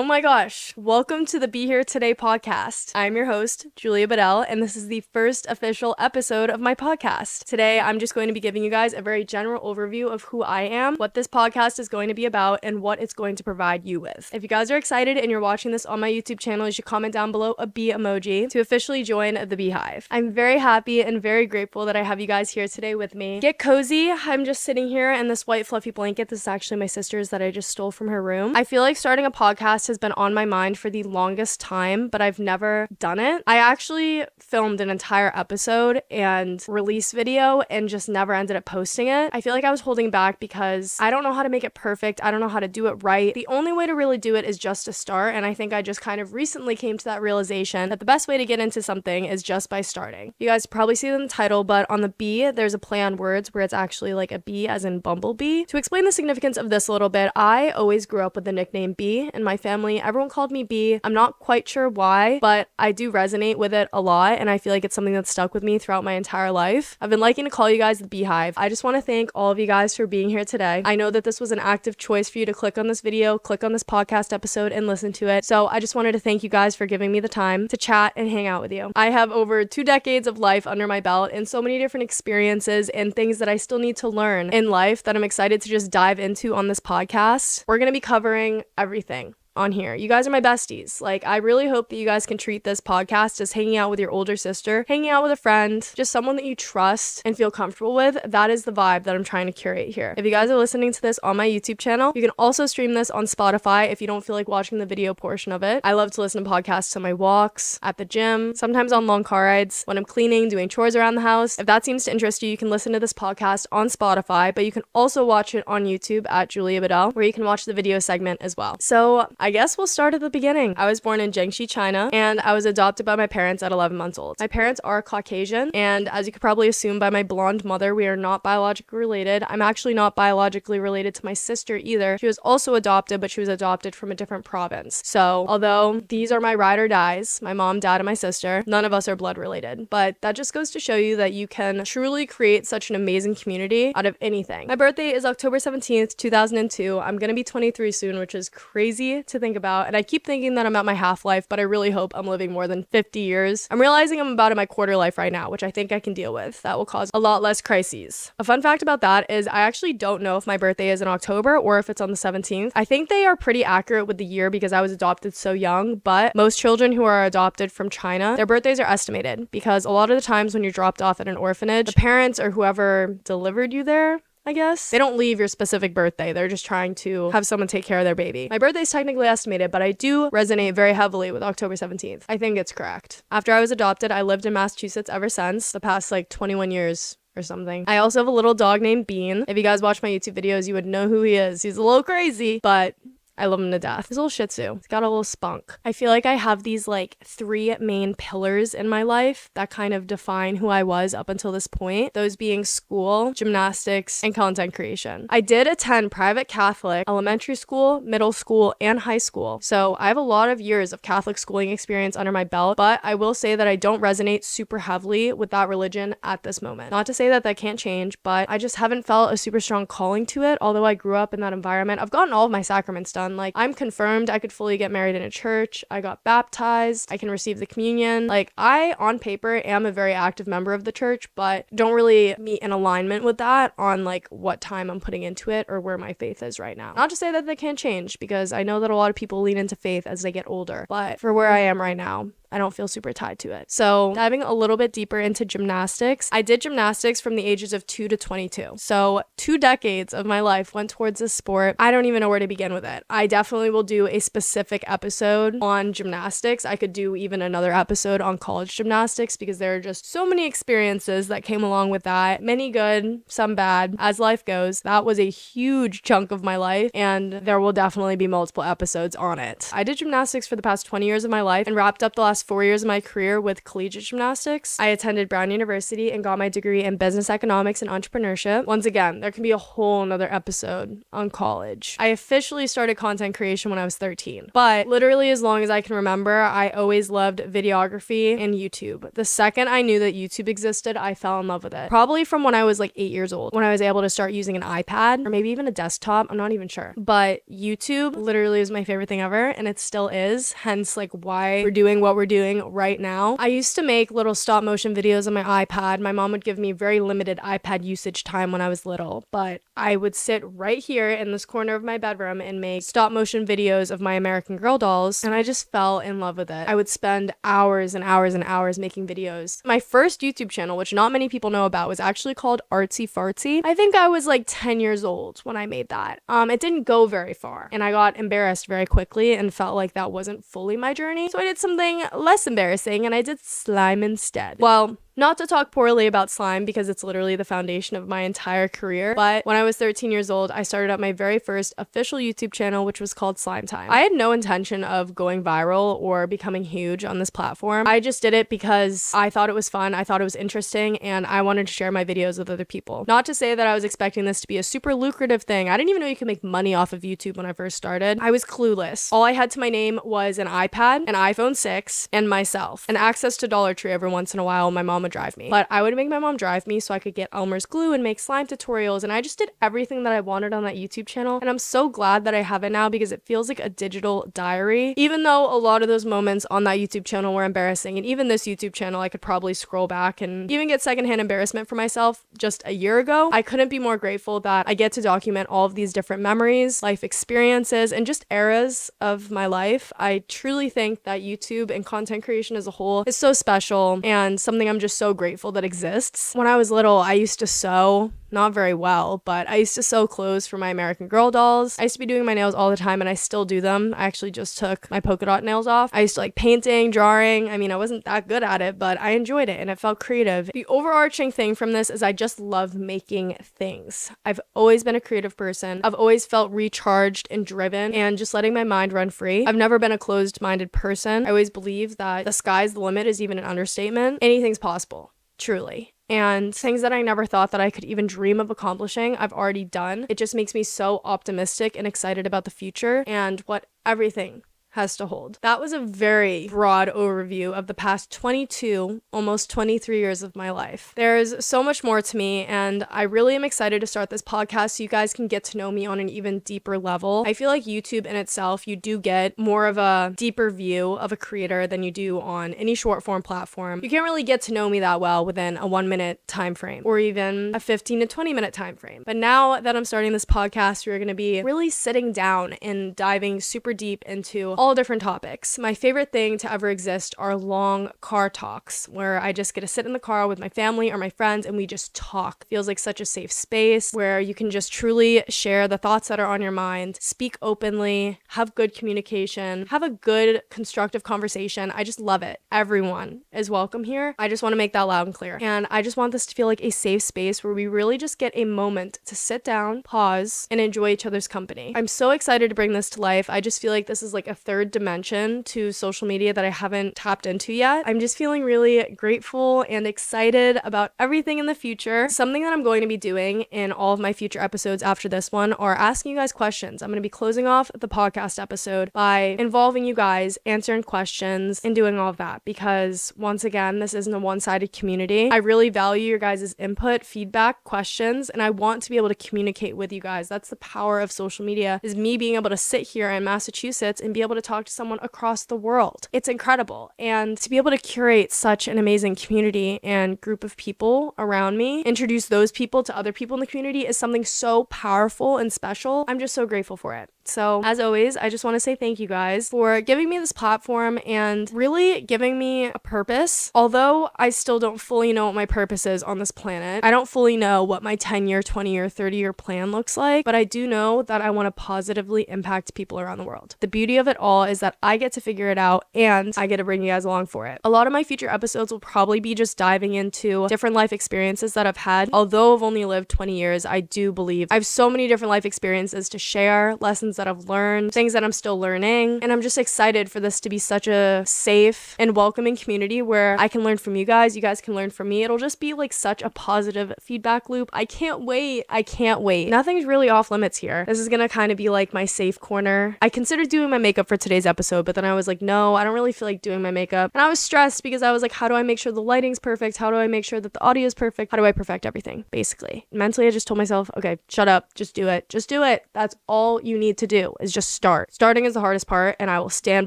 Oh my gosh, welcome to the Be Here Today podcast. I'm your host, Julia Bedell, and this is the first official episode of my podcast. Today, I'm just going to be giving you guys a very general overview of who I am, what this podcast is going to be about, and what it's going to provide you with. If you guys are excited and you're watching this on my YouTube channel, you should comment down below a bee emoji to officially join the Beehive. I'm very happy and very grateful that I have you guys here today with me. Get cozy. I'm just sitting here in this white fluffy blanket. This is actually my sister's that I just stole from her room. I feel like starting a podcast has been on my mind for the longest time, but I've never done it. I actually filmed an entire episode and release video and just never ended up posting it. I feel like I was holding back because I don't know how to make it perfect. I don't know how to do it right. The only way to really do it is just to start, and I think I just kind of recently came to that realization that the best way to get into something is just by starting. You guys probably see it in the title, but on the bee, there's a play on words where it's actually like a bee as in bumblebee. To explain the significance of this a little bit, I always grew up with the nickname Bee in my family. Everyone called me Bee. I'm not quite sure why, but I do resonate with it a lot, and I feel like it's something that's stuck with me throughout my entire life. I've been liking to call you guys the Beehive. I just want to thank all of you guys for being here today. I know that this was an active choice for you to click on this video, click on this podcast episode, and listen to it. So I just wanted to thank you guys for giving me the time to chat and hang out with you. I have over 2 decades of life under my belt and so many different experiences and things that I still need to learn in life that I'm excited to just dive into on this podcast. We're going to be covering everything on here. You guys are my besties. Like, I really hope that you guys can treat this podcast as hanging out with your older sister, hanging out with a friend, just someone that you trust and feel comfortable with. That is the vibe that I'm trying to curate here. If you guys are listening to this on my YouTube channel, you can also stream this on Spotify if you don't feel like watching the video portion of it. I love to listen to podcasts on my walks, at the gym, sometimes on long car rides, when I'm cleaning, doing chores around the house. If that seems to interest you, you can listen to this podcast on Spotify, but you can also watch it on YouTube at Julia Bedell, where you can watch the video segment as well. So I guess we'll start at the beginning. I was born in Jiangxi, China, and I was adopted by my parents at 11 months old. My parents are Caucasian, and as you could probably assume by my blonde mother, we are not biologically related. I'm actually not biologically related to my sister either. She was also adopted, but she was adopted from a different province. So although these are my ride or dies, my mom, dad, and my sister, none of us are blood related. But that just goes to show you that you can truly create such an amazing community out of anything. My birthday is October 17th, 2002. I'm gonna be 23 soon, which is crazy to think about, and I keep thinking that I'm at my half-life, but I really hope I'm living more than 50 years. I'm realizing I'm about in my quarter life right now, which I think I can deal with. That will cause a lot less crises. A fun fact about that is I actually don't know if my birthday is in October or if it's on the 17th. I think they are pretty accurate with the year because I was adopted so young, but most children who are adopted from China, their birthdays are estimated because a lot of the times when you're dropped off at an orphanage, the parents or whoever delivered you there, I guess, they don't leave your specific birthday. They're just trying to have someone take care of their baby. My birthday is technically estimated, but I do resonate very heavily with October 17th. I think it's correct. After I was adopted, I lived in Massachusetts ever since, the past like 21 years or something. I also have a little dog named Bean. If you guys watch my YouTube videos, you would know who he is. He's a little crazy, but I love him to death. He's a little Shih Tzu. He's got a little spunk. I feel like I have these like 3 main pillars in my life that kind of define who I was up until this point. Those being school, gymnastics, and content creation. I did attend private Catholic elementary school, middle school, and high school. So I have a lot of years of Catholic schooling experience under my belt, but I will say that I don't resonate super heavily with that religion at this moment. Not to say that that can't change, but I just haven't felt a super strong calling to it, although I grew up in that environment. I've gotten all of my sacraments done. Like, I'm confirmed I could fully get married in a church. I got baptized. I can receive the communion. Like, I, on paper, am a very active member of the church, but don't really meet in alignment with that on, like, what time I'm putting into it or where my faith is right now. Not to say that they can't change, because I know that a lot of people lean into faith as they get older, but for where I am right now, I don't feel super tied to it. So diving a little bit deeper into gymnastics, I did gymnastics from the ages of 2 to 22. So 2 decades of my life went towards this sport. I don't even know where to begin with it. I definitely will do a specific episode on gymnastics. I could do even another episode on college gymnastics because there are just so many experiences that came along with that. Many good, some bad, as life goes. That was a huge chunk of my life, and there will definitely be multiple episodes on it. I did gymnastics for the past 20 years of my life and wrapped up the last last 4 years of my career with collegiate gymnastics. I attended Brown University and got my degree in business economics and entrepreneurship. Once again, there can be a whole nother episode on college. I officially started content creation when I was 13, but literally as long as I can remember, I always loved videography and YouTube. The second I knew that YouTube existed, I fell in love with it. Probably from when I was like 8 years old, when I was able to start using an iPad or maybe even a desktop. I'm not even sure. But YouTube literally is my favorite thing ever, and it still is. Hence, like, why we're doing what we're doing right now. I used to make little stop motion videos on my iPad. My mom would give me very limited iPad usage time when I was little, but I would sit right here in this corner of my bedroom and make stop motion videos of my American Girl dolls, and I just fell in love with it. I would spend hours and hours and hours making videos. My first YouTube channel, which not many people know about, was actually called Artsy Fartsy. I think I was like 10 years old when I made that. It didn't go very far, and I got embarrassed very quickly and felt like that wasn't fully my journey, so I did something less embarrassing and I did slime instead. Well, not to talk poorly about slime because it's literally the foundation of my entire career, but when I was 13 years old, I started up my very first official YouTube channel, which was called Slime Time. I had no intention of going viral or becoming huge on this platform. I just did it because I thought it was fun, I thought it was interesting, and I wanted to share my videos with other people. Not to say that I was expecting this to be a super lucrative thing. I didn't even know you could make money off of YouTube when I first started. I was clueless. All I had to my name was an iPad, an iPhone 6, and myself, and access to Dollar Tree every once in a while. My mom would drive me. But I would make my mom drive me so I could get Elmer's glue and make slime tutorials, and I just did everything that I wanted on that YouTube channel, and I'm so glad that I have it now because it feels like a digital diary. Even though a lot of those moments on that YouTube channel were embarrassing, and even this YouTube channel I could probably scroll back and even get secondhand embarrassment for myself just a year ago, I couldn't be more grateful that I get to document all of these different memories, life experiences, and just eras of my life. I truly think that YouTube and content creation as a whole is so special and something I'm just so grateful that exists. When I was little, I used to sew, not very well, but I used to sew clothes for my American Girl dolls. I used to be doing my nails all the time, and I still do them. I actually just took my polka dot nails off. I used to like painting, drawing. I mean, I wasn't that good at it, but I enjoyed it and it felt creative. The overarching thing from this is I just love making things. I've always been a creative person. I've always felt recharged and driven and just letting my mind run free. I've never been a closed-minded person. I always believe that the sky's the limit is even an understatement. Anything's possible. Truly. And things that I never thought that I could even dream of accomplishing, I've already done. It just makes me so optimistic and excited about the future and what everything has to hold. That was a very broad overview of the past 22, almost 23 years of my life. There's so much more to me, and I really am excited to start this podcast so you guys can get to know me on an even deeper level. I feel like YouTube in itself, you do get more of a deeper view of a creator than you do on any short form platform. You can't really get to know me that well within a 1-minute time frame or even a 15 to 20 minute time frame. But now that I'm starting this podcast, we're going to be really sitting down and diving super deep into all different topics. My favorite thing to ever exist are long car talks where I just get to sit in the car with my family or my friends and we just talk. It feels like such a safe space where you can just truly share the thoughts that are on your mind, speak openly, have good communication, have a good constructive conversation. I just love it. Everyone is welcome here. I just want to make that loud and clear. And I just want this to feel like a safe space where we really just get a moment to sit down, pause, and enjoy each other's company. I'm so excited to bring this to life. I just feel like this is like a third dimension to social media that I haven't tapped into yet. I'm just feeling really grateful and excited about everything in the future. Something that I'm going to be doing in all of my future episodes after this one are asking you guys questions. I'm going to be closing off the podcast episode by involving you guys, answering questions, and doing all of that because once again, this isn't a one-sided community. I really value your guys' input, feedback, questions, and I want to be able to communicate with you guys. That's the power of social media, is me being able to sit here in Massachusetts and be able to talk to someone across the world. It's incredible. And to be able to curate such an amazing community and group of people around me, introduce those people to other people in the community is something so powerful and special. I'm just so grateful for it. So as always, I just want to say thank you guys for giving me this platform and really giving me a purpose. Although I still don't fully know what my purpose is on this planet. I don't fully know what my 10-year, 20-year, 30-year plan looks like, but I do know that I want to positively impact people around the world. The beauty of it all is that I get to figure it out and I get to bring you guys along for it. A lot of my future episodes will probably be just diving into different life experiences that I've had. Although I've only lived 20 years, I do believe I have so many different life experiences to share, lessons lessons that I've learned, things that I'm still learning. And I'm just excited for this to be such a safe and welcoming community where I can learn from you guys can learn from me. It'll just be like such a positive feedback loop. I can't wait. Nothing's really off limits here. This is gonna kind of be like my safe corner. I considered doing my makeup for today's episode, but then I was like, no, I don't really feel like doing my makeup. And I was stressed because I was like, how do I make sure the lighting's perfect? How do I make sure that the audio is perfect? How do I perfect everything? Basically. Mentally, I just told myself, okay, shut up. Just do it. Just do it. That's all you need to do is just start. Starting is the hardest part, and I will stand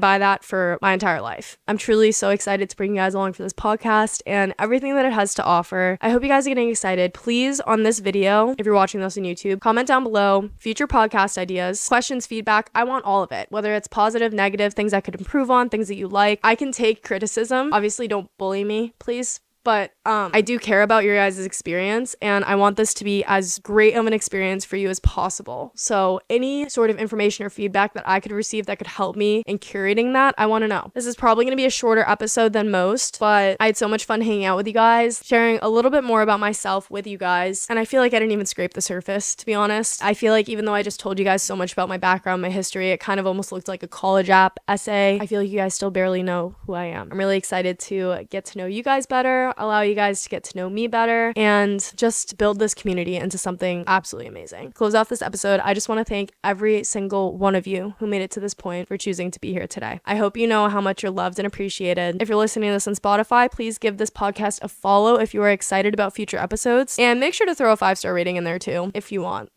by that for my entire life. I'm truly so excited to bring you guys along for this podcast and everything that it has to offer. I hope you guys are getting excited. Please, on this video, if you're watching this on YouTube, comment down below future podcast ideas, questions, feedback. I want all of it, whether it's positive, negative, things I could improve on, things that you like. I can take criticism. Obviously, don't bully me, please. But I do care about your guys' experience, and I want this to be as great of an experience for you as possible. So any sort of information or feedback that I could receive that could help me in curating that, I want to know. This is probably going to be a shorter episode than most, but I had so much fun hanging out with you guys, sharing a little bit more about myself with you guys, and I feel like I didn't even scrape the surface, to be honest. I feel like even though I just told you guys so much about my background, my history, it kind of almost looked like a college app essay. I feel like you guys still barely know who I am. I'm really excited to get to know you guys better, allow you guys to get to know me better, and just build this community into something absolutely amazing. Close off this episode, I just want to thank every single one of you who made it to this point for choosing to be here today. I hope you know how much you're loved and appreciated. If you're listening to this on Spotify, please give this podcast a follow if you are excited about future episodes, and make sure to throw a 5-star rating in there too if you want.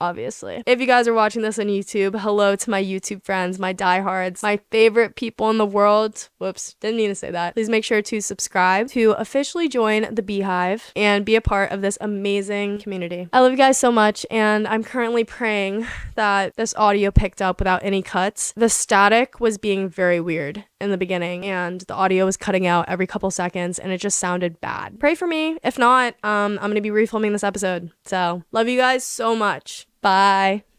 Obviously. If you guys are watching this on YouTube, hello to my YouTube friends, my diehards, my favorite people in the world. Whoops, didn't mean to say that. Please make sure to subscribe to officially join the Beehive and be a part of this amazing community. I love you guys so much, and I'm currently praying that this audio picked up without any cuts. The static was being very weird in the beginning, and the audio was cutting out every couple seconds, and it just sounded bad. Pray for me. If not, I'm gonna be refilming this episode. So, love you guys so much. Bye.